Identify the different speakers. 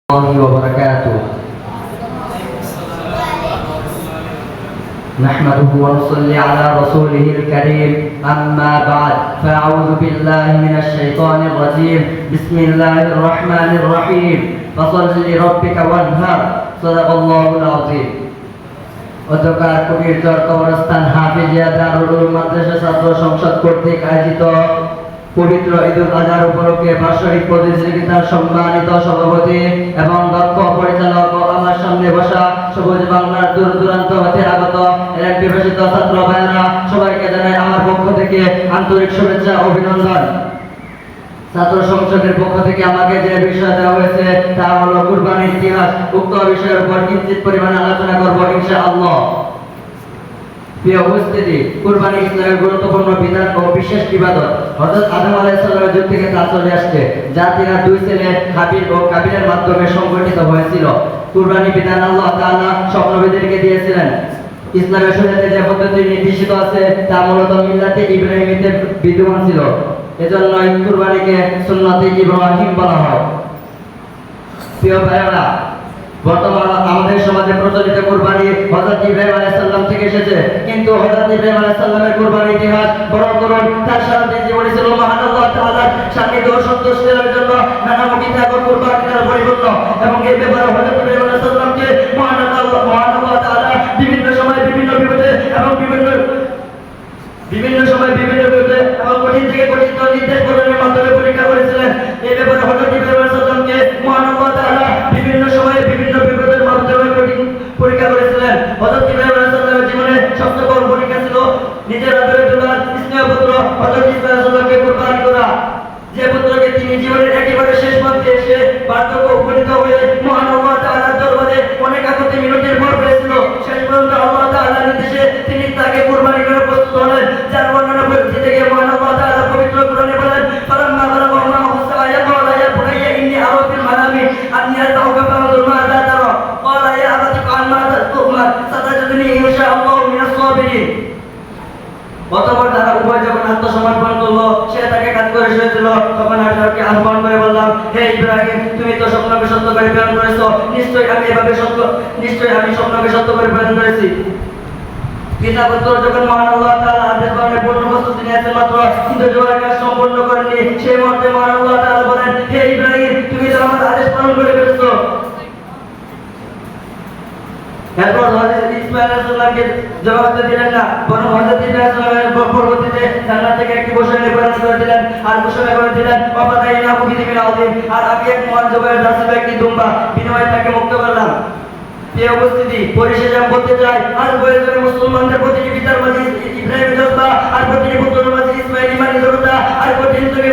Speaker 1: الله وبركاته. نحمده ونصلي على رسوله الكريم. أما بعد فأعوذ بالله من الشيطان الرجيم. بسم الله الرحمن الرحيم. فصل لربك وانهر. صدق الله العظيم. অধ্যকার কবির চর কবরস্থান হাফিজিয়া দারুল উলুম মাদ্রাসা ছাত্র সংসদ কর্তৃক আয়োজিত পবিত্র ঈদুল আজহার উপলক্ষে বার্ষিক প্রতিযোগিতার সম্মানিত সভাপতি এবং দক্ষ পরিচালক ও আমার সামনে বসা সবুজ বাংলার দূর দূরান্ত হতে আগত এক বিভাজিত ছাত্র ভাইয়েরা সবাইকে জানাই আমার পক্ষ থেকে আন্তরিক শুভেচ্ছা অভিনন্দন। ছাত্র সংসদের পক্ষ থেকে আমাকে যে বিষয় দেওয়া হয়েছে তা হলো কুরবানির ইতিহাস। উক্ত বিষয়ের উপর কিঞ্চিত পরিমাণে আলোচনা করব ইনশাআল্লাহ। প্রিয় উপস্থিতি, কুরবানি ইসলামের গুরুত্বপূর্ণ বিধান ও বিশেষ ইবাদত। হযরত আদম আলাইহিস সালামের যুগ থেকে তা চলে আসছে, যা তিনা দুই ছেলে হাবিল ও কাবিলের মাধ্যমে সংগঠিত হয়েছিল। কুরবানি বিধান আল্লাহ তাআলা সব নবীদেরকে দিয়েছিলেন। ইসলামের শরীয়তে যে পদ্ধতি নির্দেশিত আছে তা মূলত মিল্লাতে ইব্রাহিমীতে বিদ্যমান ছিল। এজন্যই কুরবানিকে সুন্নাতে ইব্রাহিম বলা হয়। প্রিয় ভাইয়েরা, বর্তমানে আমাদের সমাজে প্রচলিত কুরবানি হযরত ইব্রাহিম আলাইহিস সালাম থেকে এসেছে, কিন্তু হযরত ইব্রাহিম আলাইহিস সালামের কুরবানির ইতিহাস বড় করুন। তার সাথে জীবনী ছিল মহান আল্লাহ তাআলার সান্নিধ্য ও সন্তুষ্টির জন্য নানামুখী ত্যাগ ও কুরবানির পরিপূর্ণ, এবং এই ব্যাপারে হযরত ইব্রাহিম আলাইহিস সালামকে মহান আল্লাহ তাআলা বিভিন্ন সময় বিভিন্ন বিপদে এবং বিভিন্ন সময় বিভিন্ন বিপদে এবং কঠিন থেকে কঠিন নির্দেশ প্রদানের মাধ্যমে পরীক্ষা করেছিলেন। এই ব্যাপারে হযরত ইব্রাহিম আলাইহিস সালামকে মহান আল্লাহ তাআলা বিভিন্ন সময়ে বিভিন্ন বিপদের মাধ্যমে কঠিন পরীক্ষা করেছিলেন। হযরত ইব্রাহিম আলাইহিস সালামের জীবনে সবচেয়ে বড় পরীক্ষা ছিল নিজের আদরের দুলার স্নেহ পুত্র হযরত ইসমাঈল আলাইহিস সালামকে কুরবানি করা, যে পুত্রকে তিনি জীবনের একেবারে শেষ প্রান্তে এসে বার্ধক্যে উপনীত হয়ে মহান আল্লাহ তাআলার দরবারে অনেক আপত্তি মিনতির পর পেয়েছিল। শেষ পর্যন্ত আল্লাহ তাআলার নির্দেশে তিনি তাকে কুরবানি করে প্রস্তুত হলেন, যার বর্ণনা পদ্ধতি থেকে মহান আল্লাহ তাআলা পবিত্র কোরআনে বলেন, ফালাম্মা বালাগা মা'হু সা'য়া ক্বালা ইয়া বুনাইয়া ইন্নী আরা ফিল মানামি আন্নী আযবাহুকা ফানজুর মাযা তারা ক্বালা ইয়া আবাতি ইফআল মা তু'মার সাতাজিদুনি ইনশাআল্লাহু মিনাস সাবিরিন। অতঃপর তারা উভয় যখন আত্মসমর্পণ করলো, সে তাকে কাজ করে শুয়েছিল, তখন আমি তাকে আহ্বান করে বললাম, হে ইব্রাহিম, তুমি তো স্বপ্নকে সত্য করে প্রেরণ করেছো, নিশ্চয়ই আমি স্বপ্নকে সত্য করে প্রেরণ করেছি। পিতা পুত্র যখন মহান আল্লাহ তাআলা আদেশ করেন পূর্ণ প্রস্তুতি নিয়েছেন মাত্র, কিন্তু জোয়ার কাজ সম্পূর্ণ করেননি, সেই মুহূর্তে মহান আল্লাহ তাআলা বলেন, হে ইব্রাহিম, তুমি তো আমার আদেশ পালন করে ফেলেছো। এরপর হযরত ইসমাঈল আলাইহিস সালামকে জবাব দিলেন না, বরং হযরত ইব্রাহিম আলাইহিস সালামের পরবর্তীতে জান্নাত থেকে একটি বসনে পরিণত করে দিলেন, আর ঘোষণা করে দিলেন, ওয়াফাদাইনা বিদিবিন আযীম, আর আমি এক মহান জবাইয়ের দাসী একটি দুম্বা বিনিময়ে তাকে মুক্ত করলাম। এই উপস্থিতি পরিশেষে আমি বলতে চাই, আর বয়সের মুসলমানদের প্রতিটি পিতার মাঝে ইব্রাহিম জজ্বা, আর প্রতিটি পুত্রের মাঝে ইসমাঈল ইমানি জরুরা, আর প্রতিটি থেকে